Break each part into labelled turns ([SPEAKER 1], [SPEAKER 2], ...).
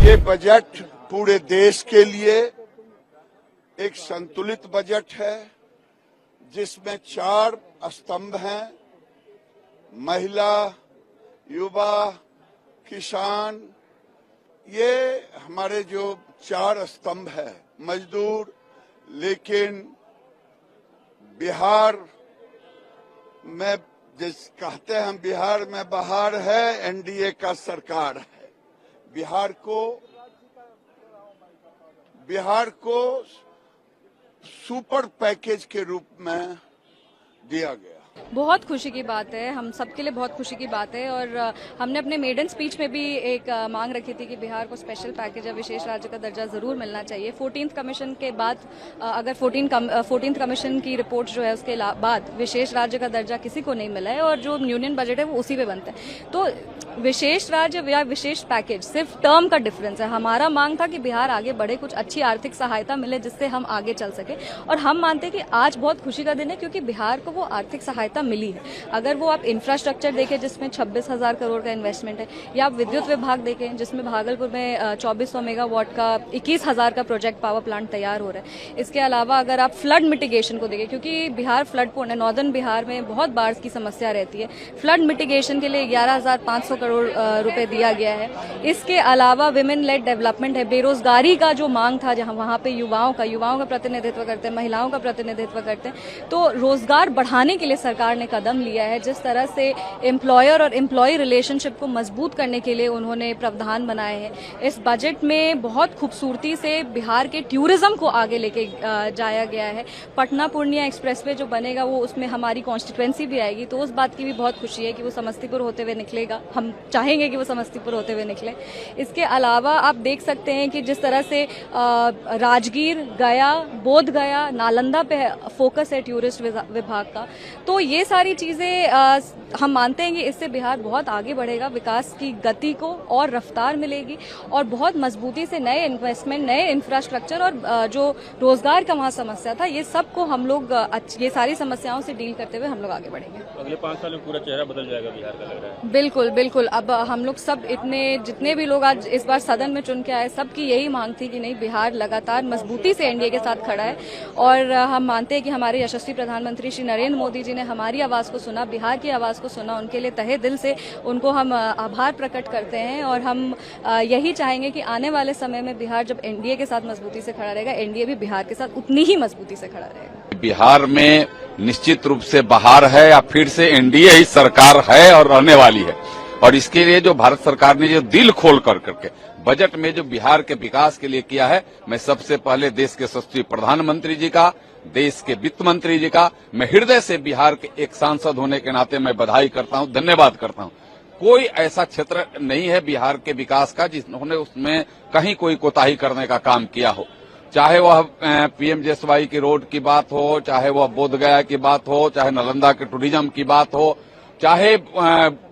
[SPEAKER 1] ये बजट पूरे देश के लिए एक संतुलित बजट है जिसमें 4 स्तंभ हैं। महिला, युवा, किसान, ये हमारे जो 4 स्तंभ है। मजदूर, लेकिन बिहार में जिस कहते हैं हम, बिहार में बहार है, एनडीए का सरकार है। बिहार को सुपर पैकेज के रूप में दिया गया।
[SPEAKER 2] बहुत खुशी की बात है, हम सबके लिए बहुत खुशी की बात है। और हमने अपने मेडन स्पीच में भी एक मांग रखी थी कि बिहार को स्पेशल पैकेज या विशेष राज्य का दर्जा जरूर मिलना चाहिए। 14th कमीशन के बाद अगर 14th कमीशन की रिपोर्ट जो है उसके बाद विशेष राज्य का दर्जा किसी को नहीं मिला है और जो यूनियन बजट है वो उसी पे बनता है। तो विशेष राज्य या विशेष पैकेज सिर्फ टर्म का डिफरेंस है। हमारा मांग था कि बिहार आगे बढ़े, कुछ अच्छी आर्थिक सहायता मिले जिससे हम आगे चल सके। और हम मानते हैं कि आज बहुत खुशी का दिन है क्योंकि बिहार को वो आर्थिक सहायता मिली है। अगर वो आप इंफ्रास्ट्रक्चर देखें जिसमें 26,000 करोड़ का इन्वेस्टमेंट है, या आप विद्युत विभाग देखें जिसमें भागलपुर में 2400 मेगावाट का 21,000 का प्रोजेक्ट पावर प्लांट तैयार हो रहा है। इसके अलावा अगर आप फ्लड मिटिगेशन को देखें, क्योंकि बिहार फ्लड प्रोन है, नॉर्दर्न बिहार में बहुत बाढ़ की समस्या रहती है, फ्लड मिटिगेशन के लिए 11,500 करोड़ रुपए दिया गया है। इसके अलावा विमेन लेड डेवलपमेंट है, बेरोजगारी का जो मांग था जहां वहां पे युवाओं का प्रतिनिधित्व करते हैं, महिलाओं का प्रतिनिधित्व करते हैं, तो रोजगार बढ़ाने के लिए सरकार ने कदम लिया है। जिस तरह से एम्प्लॉयर और एम्प्लॉय रिलेशनशिप को मजबूत करने के लिए उन्होंने प्रावधान बनाए हैं। इस बजट में बहुत खूबसूरती से बिहार के टूरिज्म को आगे लेके जाया गया है। पटना पूर्णिया एक्सप्रेसवे जो बनेगा वो उसमें हमारी कॉन्स्टिट्यूएंसी भी आएगी, तो उस बात की भी बहुत खुशी है कि वो समस्तीपुर होते हुए निकलेगा। हम चाहेंगे कि वो समस्तीपुर होते हुए निकले। इसके अलावा आप देख सकते हैं कि जिस तरह से राजगीर, गया, बोध गया, नालंदा पे फोकस है टूरिस्ट विभाग का, तो ये सारी चीजें हम मानते हैं कि इससे बिहार बहुत आगे बढ़ेगा, विकास की गति को और रफ्तार मिलेगी और बहुत मजबूती से नए इन्वेस्टमेंट, नए इंफ्रास्ट्रक्चर और जो रोजगार का वहां समस्या था, ये सब को हम लोग ये सारी समस्याओं से डील करते हुए हम लोग आगे बढ़ेंगे।
[SPEAKER 3] अगले 5 साल में पूरा चेहरा बदल जाएगा बिहार का, लग रहा है।
[SPEAKER 2] बिल्कुल बिल्कुल। अब हम लोग सब जितने भी लोग आज इस बार सदन में चुन के आए, सबकी यही मांग थी कि नहीं, बिहार लगातार मजबूती से एनडीए के साथ खड़ा है। और हम मानते हैं कि हमारे यशस्वी प्रधानमंत्री श्री नरेंद्र मोदी जी ने हमारी आवाज को सुना, बिहार की आवाज को सुना। उनके लिए तहे दिल से उनको हम आभार प्रकट करते हैं और हम यही चाहेंगे कि आने वाले समय में बिहार जब एनडीए के साथ मजबूती से खड़ा रहेगा, एनडीए भी बिहार के साथ उतनी ही मजबूती से खड़ा रहेगा।
[SPEAKER 4] बिहार में निश्चित रूप से बहार है या फिर से एनडीए ही सरकार है और रहने वाली है। और इसके लिए जो भारत सरकार ने जो दिल खोल करके बजट में जो बिहार के विकास के लिए किया है, मैं सबसे पहले देश के यशस्वी प्रधानमंत्री जी का, देश के वित्त मंत्री जी का, मैं हृदय से बिहार के एक सांसद होने के नाते मैं बधाई करता हूं, धन्यवाद करता हूं। कोई ऐसा क्षेत्र नहीं है बिहार के विकास का जिन्होंने उसमें कहीं कोई कोताही करने का काम किया हो। चाहे वह पीएमजेएसवाई की रोड की बात हो, चाहे वह बोधगया की बात हो, चाहे नालंदा के टूरिज्म की बात हो, चाहे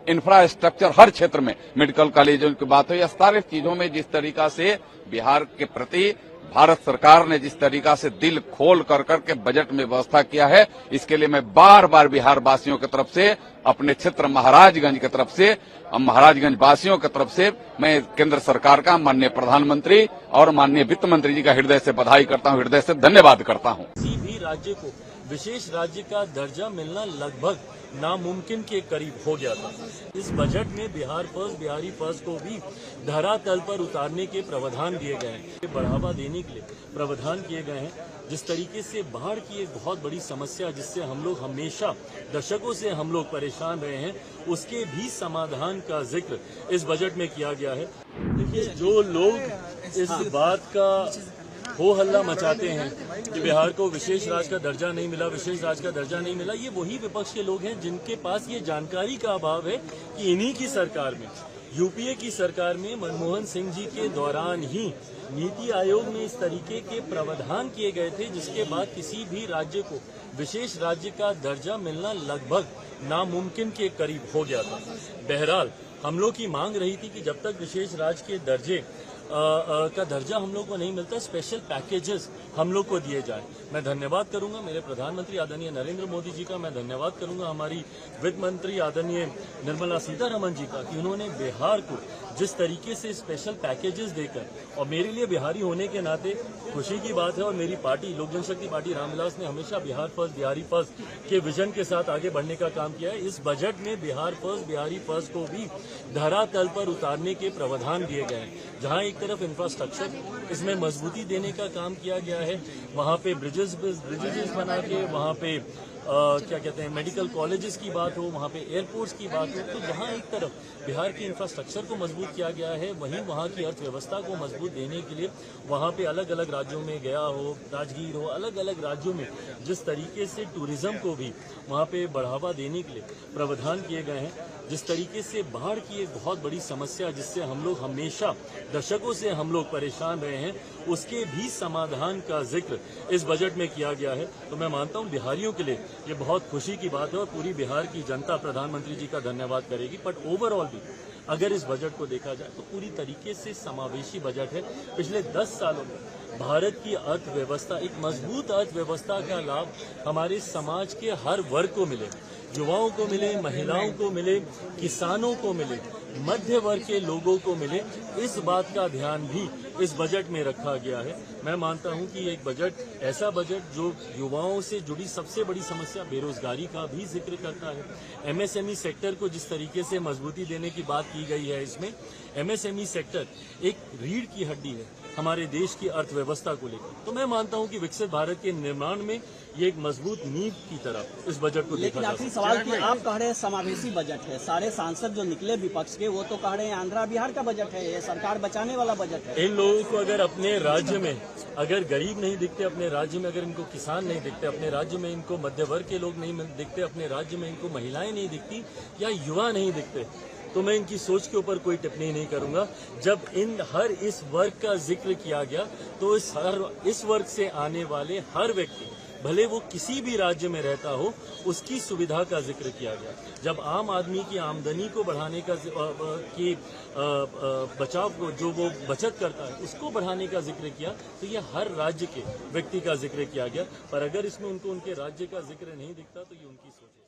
[SPEAKER 4] इंफ्रास्ट्रक्चर हर क्षेत्र में मेडिकल कॉलेजों की बात हो, या सारे चीजों में जिस तरीका से बिहार के प्रति भारत सरकार ने जिस तरीका से दिल खोल करके बजट में व्यवस्था किया है, इसके लिए मैं बार बार बिहार वासियों की तरफ से, अपने क्षेत्र महाराजगंज की तरफ से, महाराजगंज वासियों की तरफ से मैं केंद्र सरकार का, माननीय प्रधानमंत्री और माननीय वित्त मंत्री जी का हृदय से बधाई करता हूं, हृदय से धन्यवाद करता हूं।
[SPEAKER 3] किसी भी राज्य को विशेष राज्य का दर्जा मिलना लगभग नामुमकिन के करीब हो गया था। इस बजट में बिहार फर्स्ट, बिहारी फर्स्ट को भी धरातल पर उतारने के प्रावधान दिए गए हैं, बढ़ावा देने के लिए प्रावधान किए गए हैं। जिस तरीके से बाढ़ की एक बहुत बड़ी समस्या जिससे हम लोग हमेशा दशकों से हम लोग परेशान रहे हैं, उसके भी समाधान का जिक्र इस बजट में किया गया है। देखिए, जो लोग इस बात का हो हल्ला मचाते हैं कि बिहार को विशेष राज्य का दर्जा नहीं मिला, विशेष राज्य का दर्जा नहीं मिला, ये वही विपक्ष के लोग हैं जिनके पास ये जानकारी का अभाव है कि इन्हीं की सरकार में, यूपीए की सरकार में मनमोहन सिंह जी के दौरान ही नीति आयोग में इस तरीके के प्रावधान किए गए थे जिसके बाद किसी भी राज्य को विशेष राज्य का दर्जा मिलना लगभग नामुमकिन के करीब हो गया था। बहरहाल हम लोग की मांग रही थी कि जब तक विशेष राज्य के दर्जे का दर्जा हम लोग को नहीं मिलता, स्पेशल पैकेजेस हम लोग को दिए जाए। मैं धन्यवाद करूंगा मेरे प्रधानमंत्री आदरणीय नरेंद्र मोदी जी का, मैं धन्यवाद करूंगा हमारी वित्त मंत्री आदरणीय निर्मला सीतारमण जी का कि उन्होंने बिहार को जिस तरीके से स्पेशल पैकेजेस देकर, और मेरे लिए बिहारी होने के नाते खुशी की बात है, और मेरी पार्टी लोक जनशक्ति पार्टी रामविलास ने हमेशा बिहार फर्स्ट बिहारी फर्स्ट के विजन के साथ आगे बढ़ने का काम किया है। इस बजट में बिहार फर्स्ट बिहारी फर्स्ट को भी धरातल पर उतारने के प्रावधान दिए गए हैं। जहां एक तरफ इंफ्रास्ट्रक्चर इसमें मजबूती देने का काम किया गया है, वहां पे ब्रिजेस बना के, वहां पे क्या कहते हैं मेडिकल कॉलेजेस की बात हो, वहाँ पे एयरपोर्ट्स की बात हो, तो जहाँ एक तरफ बिहार के इंफ्रास्ट्रक्चर को मजबूत किया गया है, वहीं वहाँ की अर्थव्यवस्था को मजबूत देने के लिए वहाँ पे अलग अलग राज्यों में गया हो, राजगीर हो, अलग अलग राज्यों में जिस तरीके से टूरिज्म को भी वहाँ पे बढ़ावा देने के लिए प्रावधान किए गए हैं, जिस तरीके से बाढ़ की एक बहुत बड़ी समस्या जिससे हम लोग हमेशा दशकों से हम लोग परेशान रहे हैं, उसके भी समाधान का जिक्र इस बजट में किया गया है। तो मैं मानता हूं बिहारियों के लिए ये बहुत खुशी की बात है और पूरी बिहार की जनता प्रधानमंत्री जी का धन्यवाद करेगी। बट ओवरऑल भी अगर इस बजट को देखा जाए तो पूरी तरीके से समावेशी बजट है। पिछले 10 सालों में भारत की अर्थव्यवस्था, एक मजबूत अर्थव्यवस्था का लाभ हमारे समाज के हर वर्ग को मिले, युवाओं को मिले, महिलाओं को मिले, किसानों को मिले, मध्य वर्ग के लोगों को मिले, इस बात का ध्यान भी इस बजट में रखा गया है। मैं मानता हूं कि एक बजट, ऐसा बजट जो युवाओं से जुड़ी सबसे बड़ी समस्या बेरोजगारी का भी जिक्र करता है। एमएसएमई सेक्टर को जिस तरीके से मजबूती देने की बात की गई है, इसमें एमएसएमई सेक्टर एक रीढ़ की हड्डी है हमारे देश की अर्थव्यवस्था को लेकर। तो मैं मानता हूं कि विकसित भारत के निर्माण में ये एक मजबूत नींव की तरह इस बजट को देखा जा सकता है।
[SPEAKER 5] लेकिन आखिरी सवाल कि आप कह रहे हैं समावेशी बजट है, सारे सांसद जो निकले विपक्ष के वो तो कह रहे हैं आंध्रा बिहार का बजट है, ये सरकार बचाने वाला बजट है।
[SPEAKER 3] इन लोगों को अगर अपने राज्य में अगर गरीब नहीं दिखते, अपने राज्य में अगर इनको किसान नहीं दिखते, अपने राज्य में इनको मध्य वर्ग के लोग नहीं दिखते, अपने राज्य में इनको महिलाएं नहीं दिखती या युवा नहीं दिखते, तो मैं इनकी सोच के ऊपर कोई टिप्पणी नहीं करूंगा। जब इस वर्ग का जिक्र किया गया तो इस वर्ग से आने वाले हर व्यक्ति, भले वो किसी भी राज्य में रहता हो, उसकी सुविधा का जिक्र किया गया। जब आम आदमी की आमदनी को बढ़ाने का बचाव को, जो वो बचत करता है, उसको बढ़ाने का जिक्र किया, तो ये हर राज्य के व्यक्ति का जिक्र किया गया। पर अगर इसमें उनको उनके राज्य का जिक्र नहीं दिखता तो ये उनकी सोच है।